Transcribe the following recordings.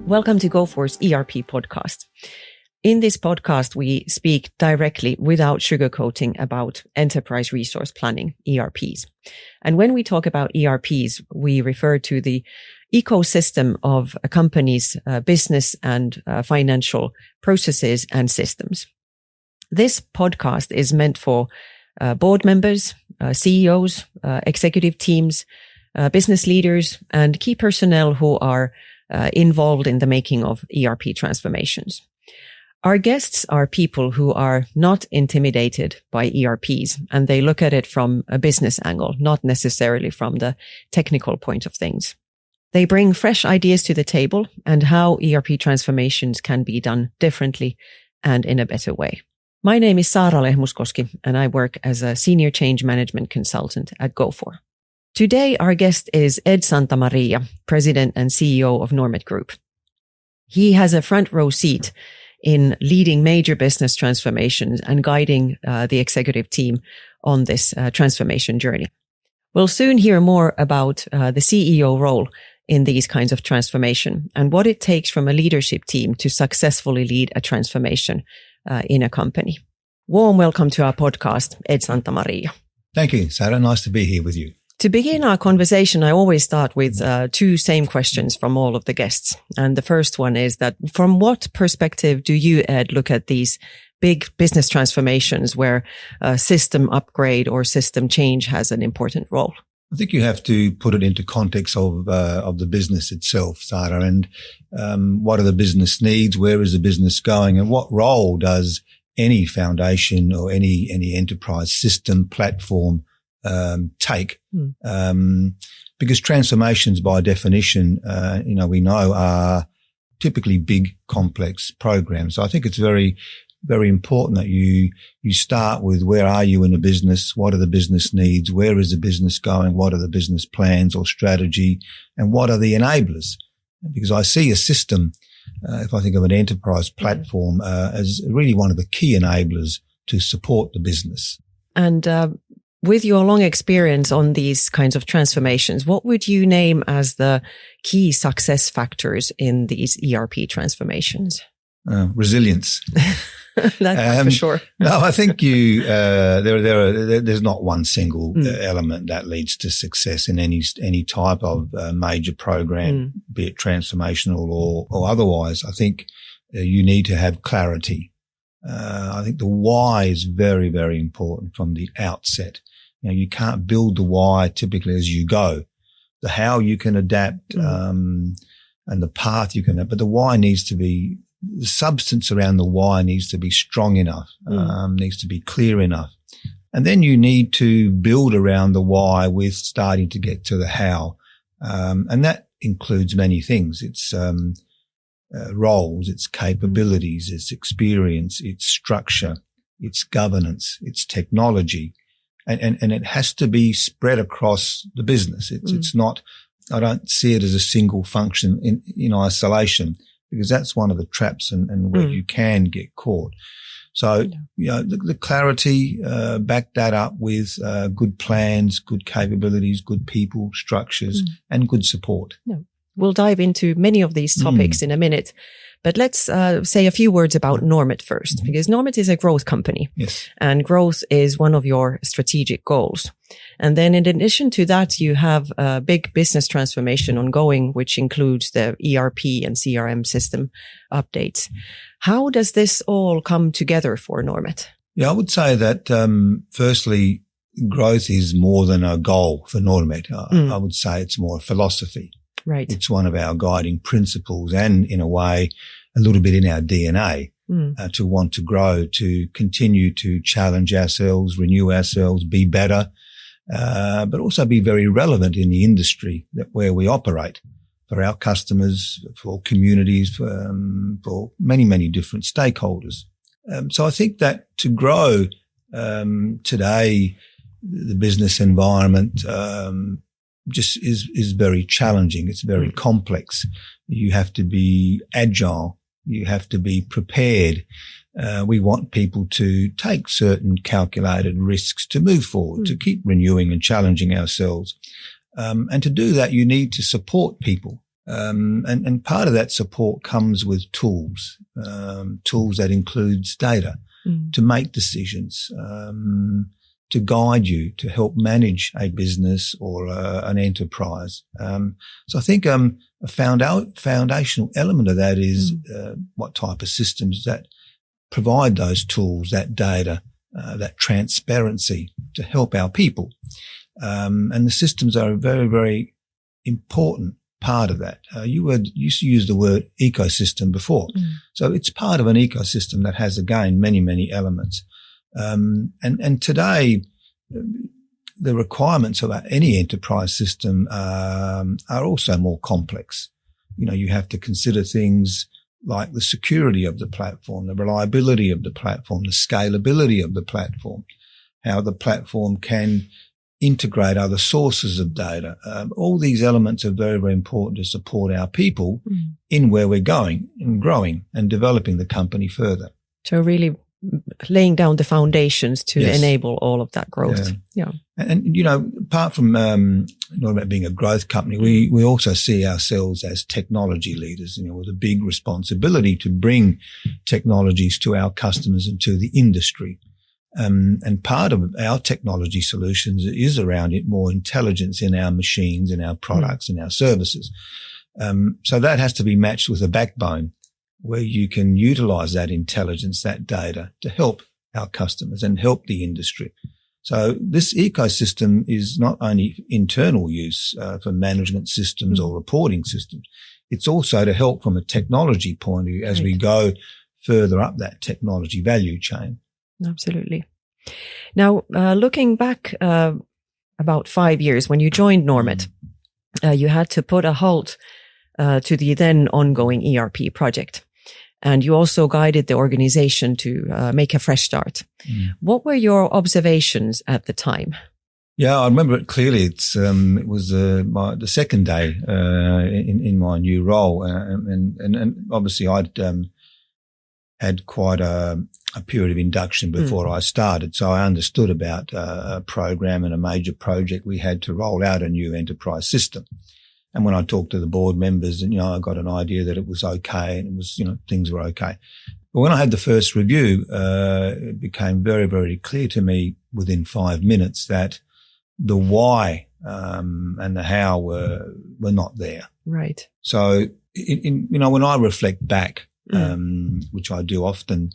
Welcome to GoFor's ERP podcast. In this podcast, we speak directly without sugarcoating about enterprise resource planning, ERPs. And when we talk about ERPs, we refer to the ecosystem of a company's business and financial processes and systems. This podcast is meant for board members, CEOs, executive teams, business leaders, and key personnel who are involved in the making of ERP transformations. Our guests are people who are not intimidated by ERPs, and they look at it from a business angle, not necessarily from the technical point of things. They bring fresh ideas to the table and how ERP transformations can be done differently and in a better way. My name is Saara Lehmuskoski, and I work as a senior change management consultant at GoFor. Today, our guest is Ed Santamaria, President and CEO of Normet Group. He has a front row seat in leading major business transformations and guiding the executive team on this transformation journey. We'll soon hear more about the CEO role in these kinds of transformation and what it takes from a leadership team to successfully lead a transformation in a company. Warm welcome to our podcast, Ed Santamaria. Thank you, Sarah. Nice to be here with you. To begin our conversation, I always start with two same questions from all of the guests. And the first one is that from what perspective do you, Ed, look at these big business transformations where system upgrade or system change has an important role? I think you have to put it into context of the business itself, Sarah, and what are the business needs? Where is the business going? And what role does any foundation or any enterprise system platform take? Because transformations by definition, we know are typically big, complex programs. So I think it's very, very important that you start with where are you in a business? What are the business needs? Where is the business going? What are the business plans or strategy? And what are the enablers? Because I see a system, if I think of an enterprise platform, as really one of the key enablers to support the business. And with your long experience on these kinds of transformations, what would you name as the key success factors in these ERP transformations? Resilience. That's for sure. No, I think there's not one single element that leads to success in any type of major program, be it transformational or otherwise. I think you need to have clarity. I think the why is very, very important from the outset. You can't build the why typically as you go. The how you can adapt, and the path you can, but the why needs to be, the substance around the why needs to be strong enough, needs to be clear enough. And then you need to build around the why with starting to get to the how. And that includes many things. It's, roles, its capabilities, its experience, its structure, its governance, its technology. And it has to be spread across the business. It's not, I don't see it as a single function in isolation, because that's one of the traps and where you can get caught. So, the clarity, back that up with, good plans, good capabilities, good people, structures, and good support. No. We'll dive into many of these topics in a minute, but let's say a few words about Normet first, because Normet is a growth company. Yes. And growth is one of your strategic goals. And then in addition to that, you have a big business transformation ongoing, which includes the ERP and CRM system updates. How does this all come together for Normet? Yeah, I would say that, firstly, growth is more than a goal for Normet. I would say it's more a philosophy. Right. It's one of our guiding principles and, in a way, a little bit in our DNA, to want to grow, to continue to challenge ourselves, renew ourselves, be better, but also be very relevant in the industry where we operate for our customers, for communities, for many, many different stakeholders. So I think that to grow, today, the business environment, just is very challenging. It's very complex. You have to be agile. You have to be prepared. We want people to take certain calculated risks to move forward, to keep renewing and challenging ourselves. And to do that, you need to support people. And part of that support comes with tools that includes data to make decisions, to guide you, to help manage a business or an enterprise. So I think a foundational element of that is what type of systems that provide those tools, that data, that transparency to help our people. And the systems are a very, very important part of that. You used to use the word ecosystem before. So it's part of an ecosystem that has, again, many, many elements. And today, the requirements of any enterprise system are also more complex. You have to consider things like the security of the platform, the reliability of the platform, the scalability of the platform, how the platform can integrate other sources of data. All these elements are very, very important to support our people in where we're going and growing and developing the company further. So really laying down the foundations to enable all of that growth. Yeah. And apart from Normet being a growth company, we also see ourselves as technology leaders, with a big responsibility to bring technologies to our customers and to the industry. And part of our technology solutions is around it more intelligence in our machines, in our products, in our services. So that has to be matched with a backbone where you can utilize that intelligence, that data to help our customers and help the industry. So this ecosystem is not only internal use for management systems or reporting systems. It's also to help from a technology point of view as we go further up that technology value chain. Absolutely. Now, looking back about 5 years when you joined Normet, you had to put a halt to the then ongoing ERP project. And you also guided the organization to make a fresh start. What were your observations at the time? Yeah, I remember it clearly. It was the second day in my new role, and obviously I'd had quite a period of induction before I started, so I understood about a program and a major project we had to roll out a new enterprise system. And when I talked to the board members, I got an idea that it was okay, and it was, things were okay. But when I had the first review, it became very, very clear to me within 5 minutes that the why and the how were not there. Right. So, when I reflect back, which I do often,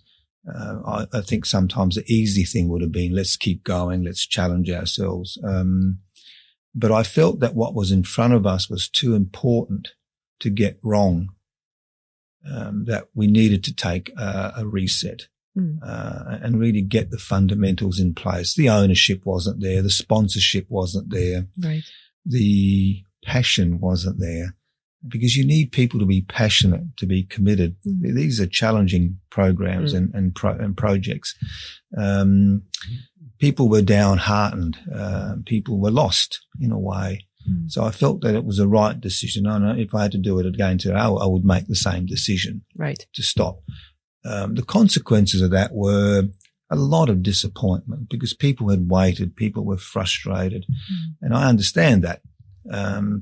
I think sometimes the easy thing would have been, let's keep going, let's challenge ourselves. But I felt that what was in front of us was too important to get wrong, that we needed to take a reset and really get the fundamentals in place. The ownership wasn't there. The sponsorship wasn't there. Right. The passion wasn't there, because you need people to be passionate, to be committed. These are challenging programs and projects. People were downhearted. People were lost in a way. So I felt that it was the right decision. I know if I had to do it again today, I would make the same decision. Right. To stop. The consequences of that were a lot of disappointment, because people had waited, people were frustrated. And I understand that.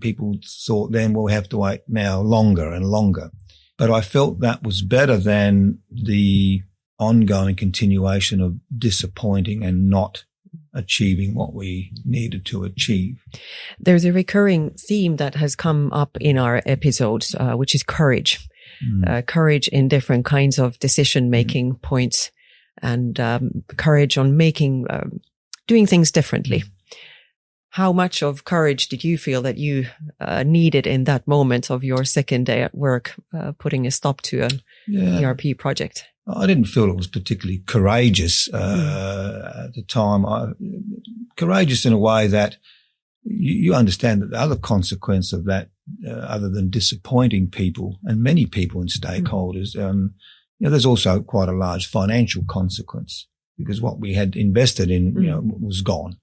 People thought then we'll have to wait now longer and longer. But I felt that was better than the ongoing continuation of disappointing and not achieving what we needed to achieve. There's a recurring theme that has come up in our episodes, which is courage. Courage in different kinds of decision-making points, and courage on doing things differently. How much of courage did you feel that you needed in that moment of your second day at work, putting a stop to an ERP project? I didn't feel it was particularly courageous at the time. Courageous in a way that you understand that the other consequence of that, other than disappointing people and many people and stakeholders, there's also quite a large financial consequence, because what we had invested in, was gone.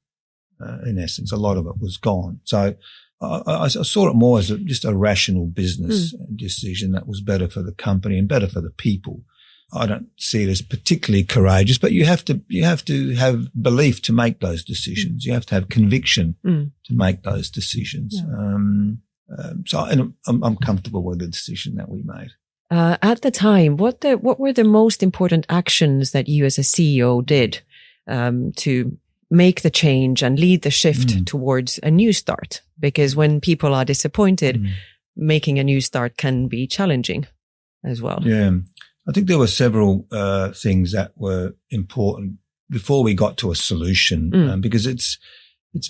In essence, a lot of it was gone. So I saw it more as just a rational business decision that was better for the company and better for the people. I don't see it as particularly courageous, but you have to have belief to make those decisions. You have to have conviction to make those decisions. So I'm comfortable with the decision that we made. At the time, what were the most important actions that you as a CEO did to make the change and lead the shift towards a new start? Because when people are disappointed, making a new start can be challenging as well. Yeah, I think there were several things that were important before we got to a solution, because it's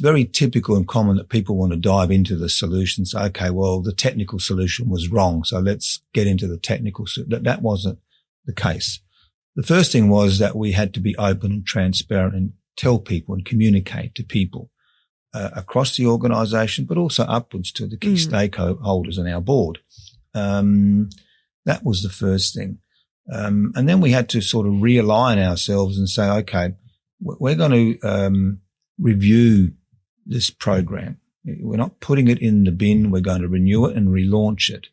very typical and common that people want to dive into the solution. Say, okay, well, the technical solution was wrong, so let's get into the technical. That wasn't the case. The first thing was that we had to be open and transparent and tell people and communicate to people across the organisation, but also upwards to the key stakeholders on our board. That was the first thing. And then we had to sort of realign ourselves and say, okay, we're going to review this program. We're not putting it in the bin. We're going to renew it and relaunch it.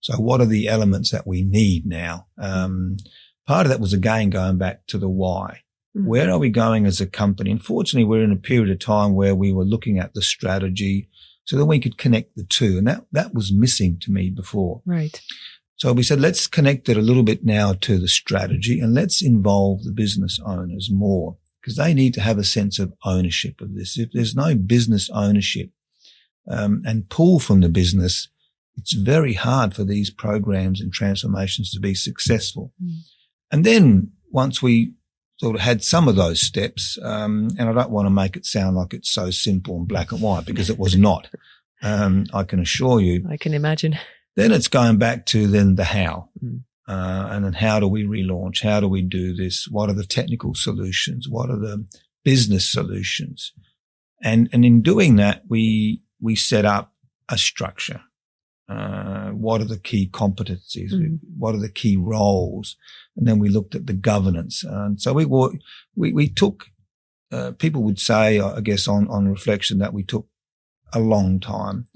So what are the elements that we need now? Part of that was, again, going back to the why. Where are we going as a company? Unfortunately, we're in a period of time where we were looking at the strategy so that we could connect the two. And that was missing to me before. Right. So we said, let's connect it a little bit now to the strategy and let's involve the business owners more, because they need to have a sense of ownership of this. If there's no business ownership and pull from the business, it's very hard for these programs and transformations to be successful. And then once we sort of had some of those steps, and I don't want to make it sound like it's so simple and black and white, because it was not. I can assure you. I can imagine. Then it's going back to then the how. And then how do we relaunch? How do we do this? What are the technical solutions? What are the business solutions? And in doing that, we set up a structure. What are the key competencies? What are the key roles? And then we looked at the governance. And so we took, people would say, I guess on reflection, that we took a long time.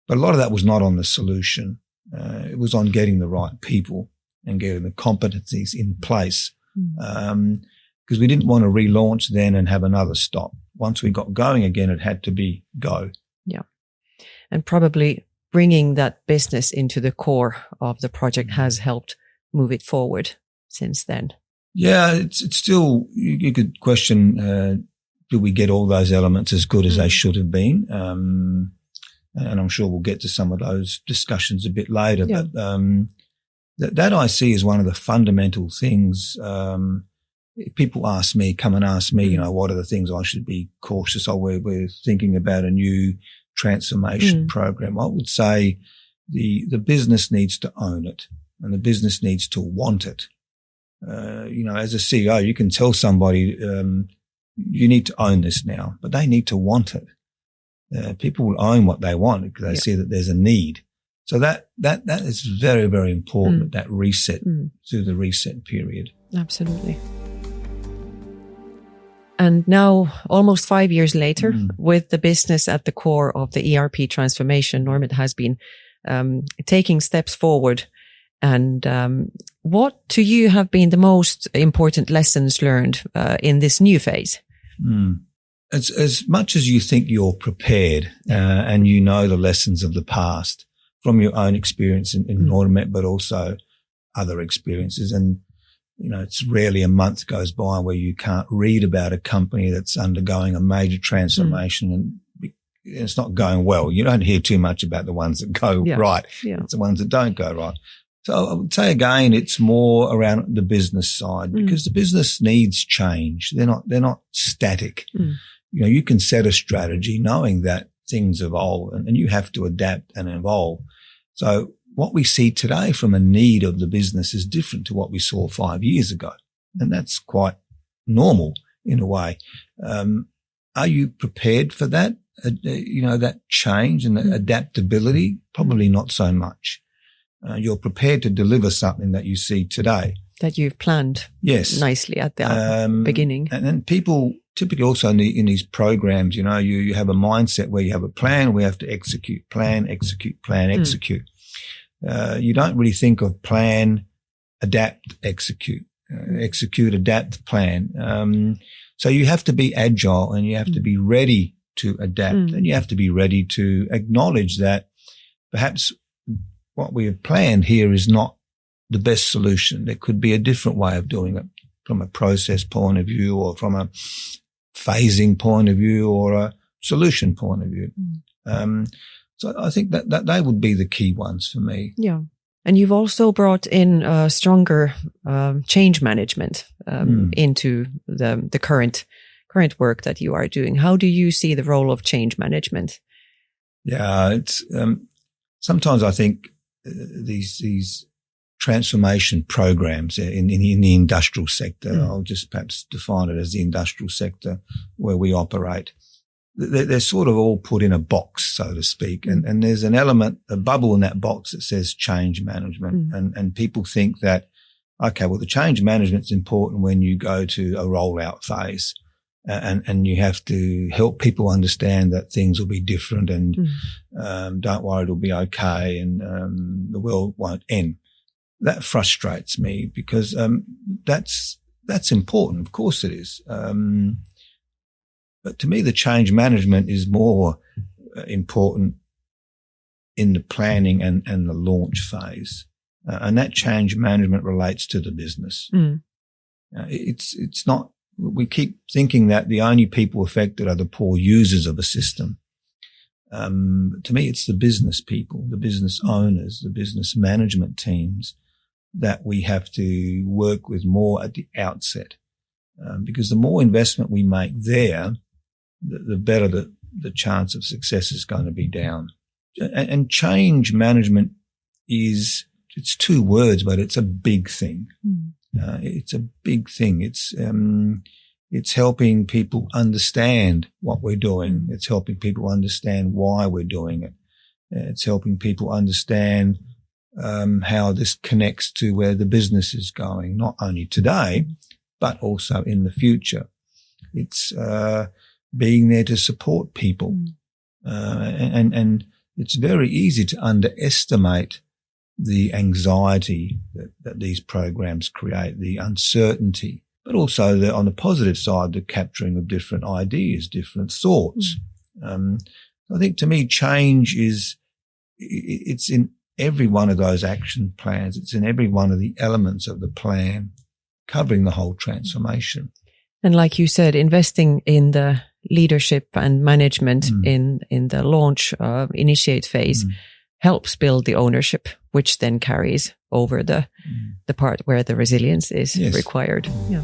But a lot of that was not on the solution. It was on getting the right people and getting the competencies in place. Because we didn't want to relaunch then and have another stop. Once we got going again, it had to be go. Yeah. And probably bringing that business into the core of the project has helped move it forward since then. Yeah, it's still, you could question, do we get all those elements as good as they should have been? And I'm sure we'll get to some of those discussions a bit later. Yeah. But that I see as one of the fundamental things. People come and ask me, what are the things I should be cautious of? We're thinking about a new transformation program. I would say the business needs to own it, and the business needs to want it. As a CEO, you can tell somebody, you need to own this now, but they need to want it. People will own what they want because they see that there's a need. So that is very, very important, that reset through the reset period. Absolutely. And now, almost 5 years later, with the business at the core of the ERP transformation, Normet has been taking steps forward. And what to you have been the most important lessons learned in this new phase? As much as you think you're prepared and you know the lessons of the past from your own experience in Normet, but also other experiences. And, it's rarely a month goes by where you can't read about a company that's undergoing a major transformation and it's not going well. You don't hear too much about the ones that go right. Yeah. It's the ones that don't go right. So I would say again, it's more around the business side because the business needs change. They're not static. You can set a strategy knowing that things evolve and you have to adapt and evolve. So what we see today from a need of the business is different to what we saw 5 years ago. And that's quite normal in a way. Are you prepared for that? That change and the adaptability? Probably not so much. You're prepared to deliver something that you see today. That you've planned nicely at the beginning. And then people typically also in these programs, you have a mindset where you have a plan, we have to execute, plan, execute, plan, execute. You don't really think of plan, adapt, execute, execute, adapt, plan. So you have to be agile and you have to be ready to adapt and you have to be ready to acknowledge that perhaps what we have planned here is not the best solution. There could be a different way of doing it from a process point of view, or from a phasing point of view, or a solution point of view. So I think that they would be the key ones for me. Yeah. And you've also brought in stronger change management into the current work that you are doing. How do you see the role of change management? Yeah, it's sometimes I think these transformation programs in the industrial sector, I'll just perhaps define it as the industrial sector where we operate. They're sort of all put in a box, so to speak. And there's an element, a bubble in that box that says change management. And people think that, okay, well, the change management's important when you go to a rollout phase. And you have to help people understand that things will be different, and don't worry, it'll be okay, and the world won't end. That frustrates me because that's important. Of course it is. But to me, the change management is more important in the planning and the launch phase. And that change management relates to the business. It's not, we keep thinking that the only people affected are the poor users of a system. To me, it's the business people, the business owners, the business management teams that we have to work with more at the outset. Because the more investment we make there, the better the chance of success is going to be down. And change management it's two words, but it's a big thing. It's a big thing. It's helping people understand what we're doing. It's helping people understand why we're doing it. It's helping people understand how this connects to where the business is going, not only today, but also in the future. It's being there to support people. And it's very easy to underestimate the anxiety that these programs create, the uncertainty, but also on the positive side, the capturing of different ideas, different thoughts. I think to me, change it's in every one of those action plans. It's in every one of the elements of the plan, covering the whole transformation. And like you said, investing in the leadership and management in the launch, initiate phase helps build the ownership, which then carries over the part where the resilience is required. Yeah.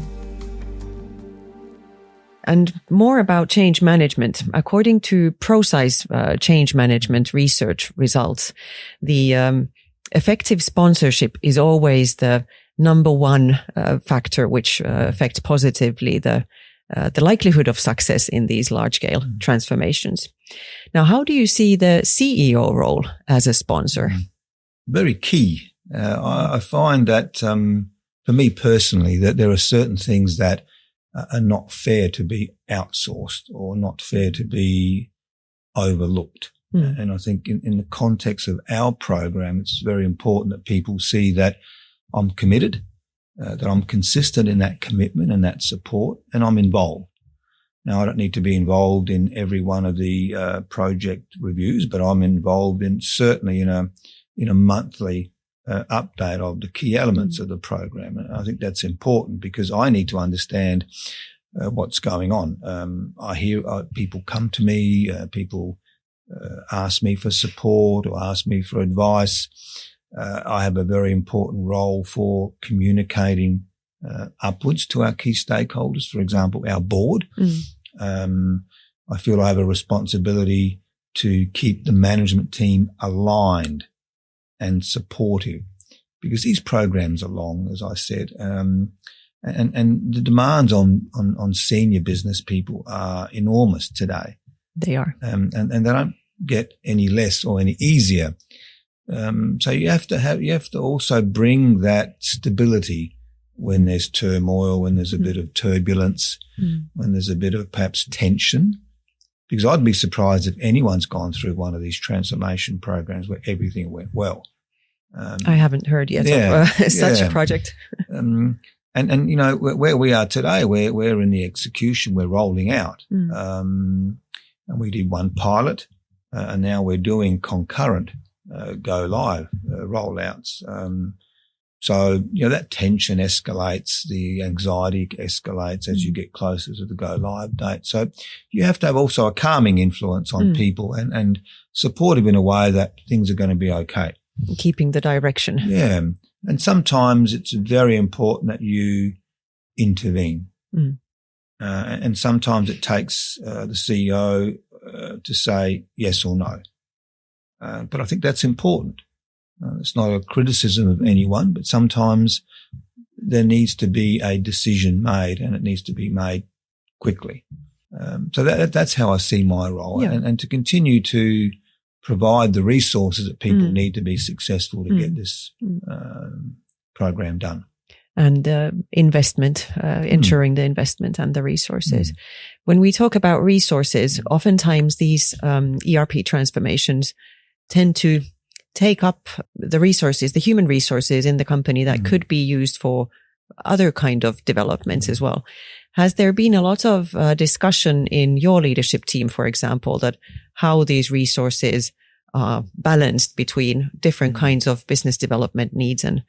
And more about change management. According to ProSize change management research results, the effective sponsorship is always the number one factor which affects positively the likelihood of success in these large-scale transformations. Now, how do you see the CEO role as a sponsor? Very key. I find that for me personally, that there are certain things that are not fair to be outsourced or not fair to be overlooked. And I think in the context of our program, it's very important that people see that I'm committed, that I'm consistent in that commitment and that support, and I'm involved. Now, I don't need to be involved in every one of the project reviews, but I'm involved certainly in a monthly update of the key elements of the program. And I think that's important because I need to understand what's going on. I hear people come to me, people ask me for support or ask me for advice. I have a very important role for communicating upwards to our key stakeholders, for example, our board. I feel I have a responsibility to keep the management team aligned and supportive because these programs are long, as I said, and the demands on senior business people are enormous today. They are. And they don't get any less or any easier. So you have to also bring that stability when there's turmoil, when there's a bit of turbulence, when there's a bit of perhaps tension, because I'd be surprised if anyone's gone through one of these transformation programs where everything went well. I haven't heard yet of such a project. And you know, where we are today, we're in the execution, we're rolling out. And we did one pilot, and now we're doing concurrent go live rollouts. So, that tension escalates, the anxiety escalates as you get closer to the go live date. So you have to have also a calming influence on people and supportive in a way that things are going to be okay. Keeping the direction. Yeah. And sometimes it's very important that you intervene. And sometimes it takes the CEO to say yes or no. But I think that's important. It's not a criticism of anyone, but sometimes there needs to be a decision made, and it needs to be made quickly. So that's how I see my role, and to continue to provide the resources that people need to be successful to get this program done. And investment, ensuring the investment and the resources. When we talk about resources, oftentimes these ERP transformations tend to take up the resources, the human resources in the company that could be used for other kind of developments as well. Has there been a lot of discussion in your leadership team, for example, that how these resources are balanced between different kinds of business development needs and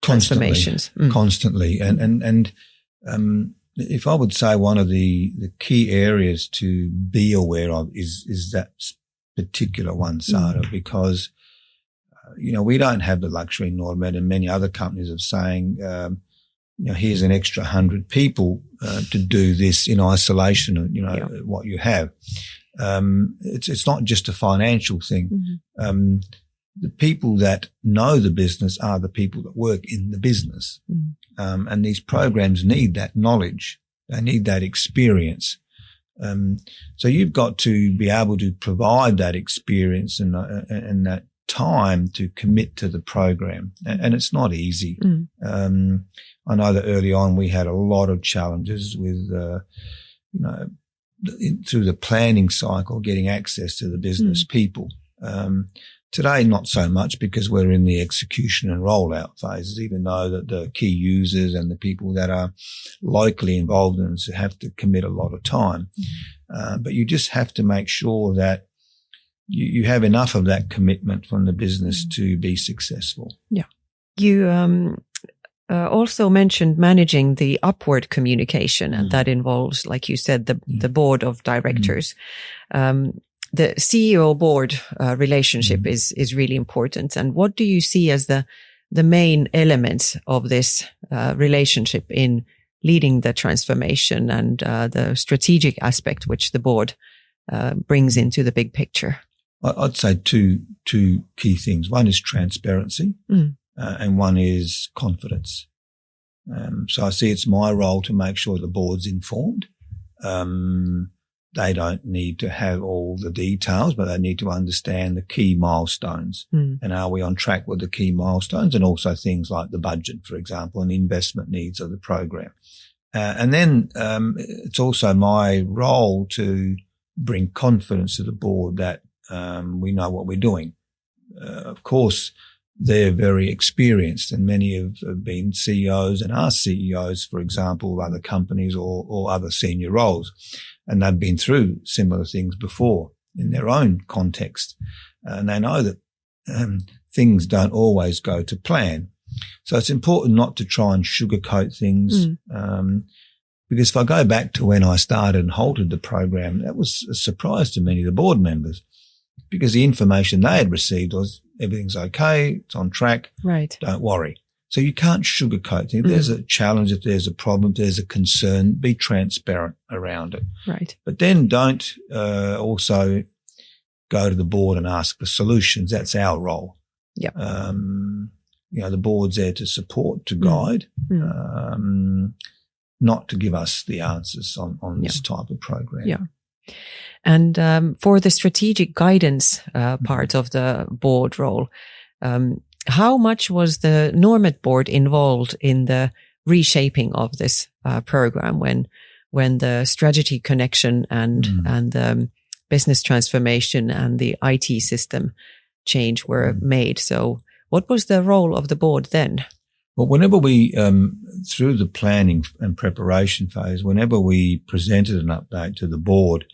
transformations? Constantly. And if I would say one of the key areas to be aware of is that particular one, Sarah, because we don't have the luxury in Normet and many other companies of saying, here's an extra 100 people to do this in isolation of, what you have. It's not just a financial thing. The people that know the business are the people that work in the business. And these programs need that knowledge. They need that experience. So you've got to be able to provide that experience and that time to commit to the program. And it's not easy. I know that early on we had a lot of challenges with, through the planning cycle, getting access to the business people. Today, not so much because we're in the execution and rollout phases, even though that the key users and the people that are locally involved in this have to commit a lot of time. But you just have to make sure that you have enough of that commitment from the business to be successful. Yeah. You also mentioned managing the upward communication, and that involves, like you said, the board of directors. The CEO board relationship is really important. And what do you see as the main elements of this relationship in leading the transformation and the strategic aspect which the board brings into the big picture? I'd say two key things. One is transparency, and one is confidence. So I see it's my role to make sure the board's informed. They don't need to have all the details, but they need to understand the key milestones. And are we on track with the key milestones, and also things like the budget, for example, and investment needs of the program. And then it's also my role to bring confidence to the board that we know what we're doing. Of course, they're very experienced, and many have been CEOs and are CEOs, for example, of other companies or other senior roles. And they've been through similar things before in their own context. And they know that things don't always go to plan. So it's important not to try and sugarcoat things. Because if I go back to when I started and halted the program, that was a surprise to many of the board members, because the information they had received was everything's okay, it's on track, right? Don't worry. So you can't sugarcoat things. If there's a challenge, if there's a problem, if there's a concern, be transparent around it. Right. But then don't also go to the board and ask for solutions. That's our role. Yeah. The board's there to support, to guide, not to give us the answers on this type of program. Yeah. And for the strategic guidance part of the board role, how much was the Normet board involved in the reshaping of this program when the strategy connection and the business transformation and the IT system change were made? So what was the role of the board then? Well, whenever we, through the planning and preparation phase, whenever we presented an update to the board,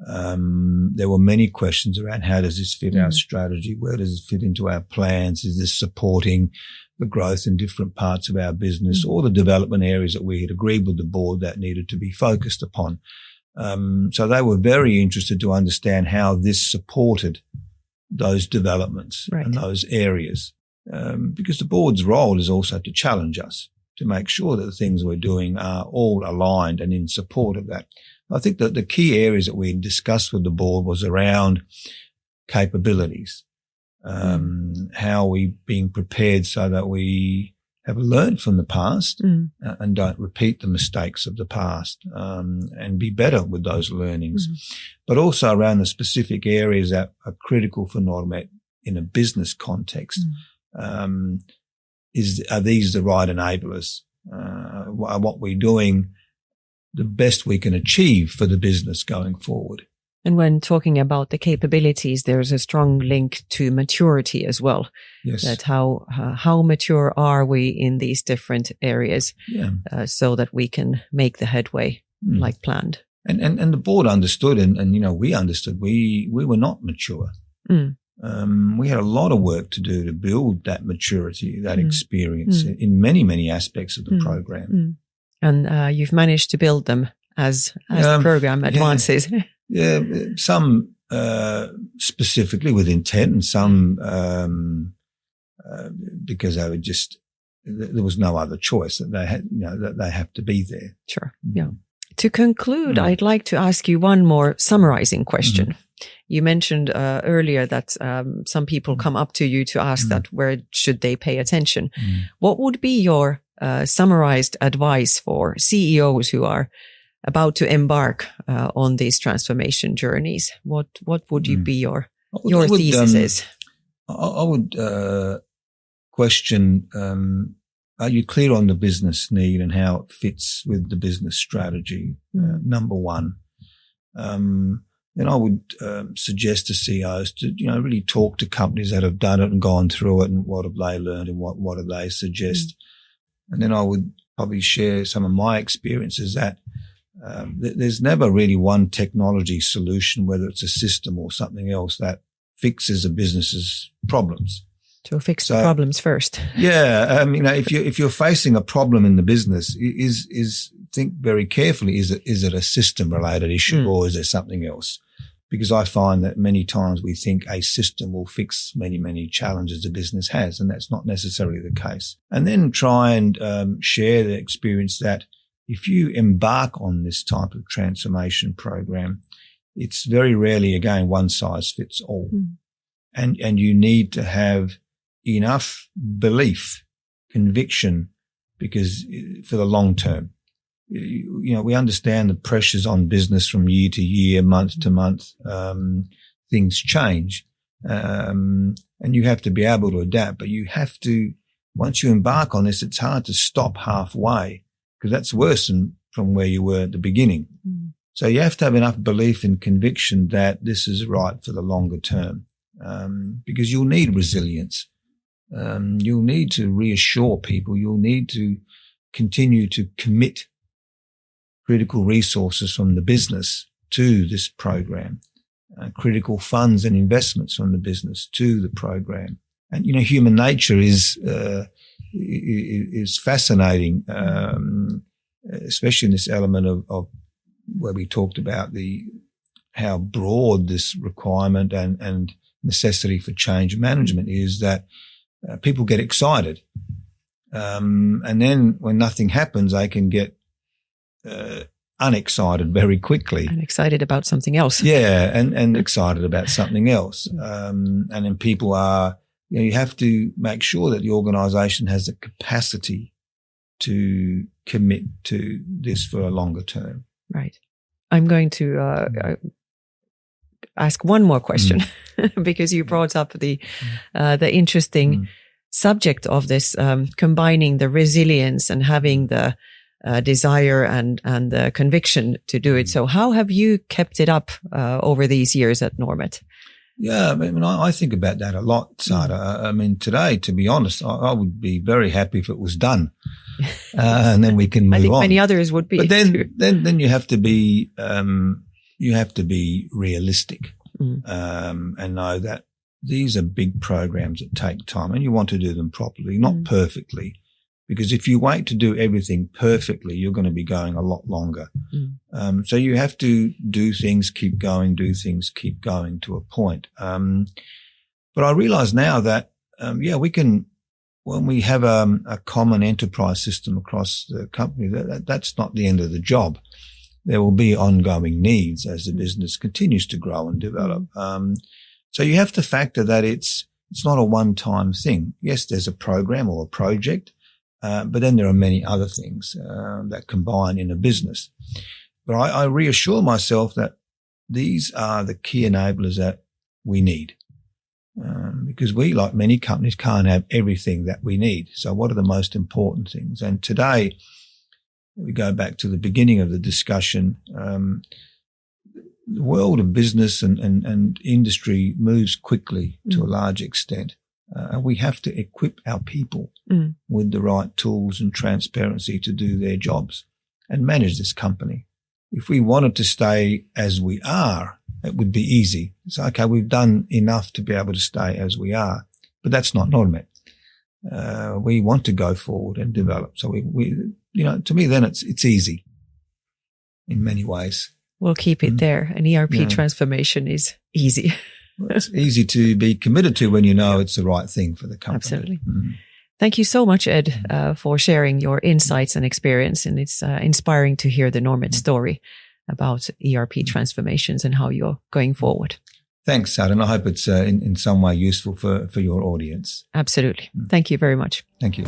There were many questions around how does this fit our strategy? Where does it fit into our plans? Is this supporting the growth in different parts of our business or the development areas that we had agreed with the board that needed to be focused upon? So they were very interested to understand how this supported those developments and those areas. Because the board's role is also to challenge us, to make sure that the things we're doing are all aligned and in support of that. I think that the key areas that we discussed with the board was around capabilities. How are we being prepared so that we have learned from the past and don't repeat the mistakes of the past, and be better with those learnings. But also around the specific areas that are critical for Normet in a business context. Are these the right enablers? Are what we're doing the best we can achieve for the business going forward? And when talking about the capabilities, there's a strong link to maturity as well. Yes. That how mature are we in these different areas, so that we can make the headway like planned. And the board understood, and we understood. We were not mature. We had a lot of work to do to build that maturity, that experience in many, many aspects of the program. And you've managed to build them as the program advances. Some specifically with intent, and some because they were just there was no other choice that they had. That they have to be there. Sure. Yeah. To conclude, I'd like to ask you one more summarizing question. You mentioned earlier that some people come up to you to ask that where should they pay attention. What would be your summarized advice for CEOs who are about to embark on these transformation journeys? What would you be your thesis? I would question, are you clear on the business need and how it fits with the business strategy? Number one. Then I would suggest to CEOs to, really talk to companies that have done it and gone through it, and what have they learned and what do they suggest. And then I would probably share some of my experiences that there's never really one technology solution, whether it's a system or something else, that fixes a business's problems. To fix the problems first. Yeah. If you're facing a problem in the business, think very carefully, is it a system related issue or is there something else? Because I find that many times we think a system will fix many, many challenges the business has, and that's not necessarily the case. And then try and share the experience that if you embark on this type of transformation program, it's very rarely, again, one size fits all. And you need to have enough belief, conviction, because for the long term, we understand the pressures on business from year to year, month to month. Things change, and you have to be able to adapt. But you have to, once you embark on this, it's hard to stop halfway, because that's worse than from where you were at the beginning. So you have to have enough belief and conviction that this is right for the longer term, because you'll need resilience. You'll need to reassure people. You'll need to continue to commit critical resources from the business to this program, critical funds and investments from the business to the program. And, human nature is fascinating, especially in this element of where we talked about how broad this requirement and necessity for change management is, that people get excited. And then when nothing happens, they can get unexcited very quickly. And excited about something else. Yeah, and excited about something else. And then people are, you have to make sure that the organisation has the capacity to commit to this for a longer term. Right. I'm going to ask one more question because you brought up the interesting subject of this, combining the resilience and having the desire and the conviction to do it. So how have you kept it up over these years at Normet? Yeah, I think about that a lot, Sada. Today, to be honest, I would be very happy if it was done, and then we can move on. I think many others would be. But then you have to be, you have to be realistic and know that these are big programs that take time, and you want to do them properly, not perfectly. Because if you wait to do everything perfectly, you're going to be going a lot longer. So you have to do things, keep going to a point. But I realize now that, we can, when we have a common enterprise system across the company, that's not the end of the job. There will be ongoing needs as the business continues to grow and develop. So you have to factor that it's not a one-time thing. Yes, there's a program or a project. But then there are many other things that combine in a business. But I reassure myself that these are the key enablers that we need. Because we, like many companies, can't have everything that we need. So what are the most important things? And today, we go back to the beginning of the discussion, the world of business and industry moves quickly to a large extent. And we have to equip our people with the right tools and transparency to do their jobs and manage this company. If we wanted to stay as we are, it would be easy. It's okay, we've done enough to be able to stay as we are, but that's not Normet. We want to go forward and develop. So we to me, then it's easy in many ways. We'll keep it there. An ERP transformation is easy. It's easy to be committed to when you know it's the right thing for the company. Absolutely. Thank you so much, Ed, for sharing your insights and experience. And it's inspiring to hear the Normet story about ERP transformations and how you're going forward. Thanks, Sarah. And I hope it's in some way useful for your audience. Absolutely. Thank you very much. Thank you.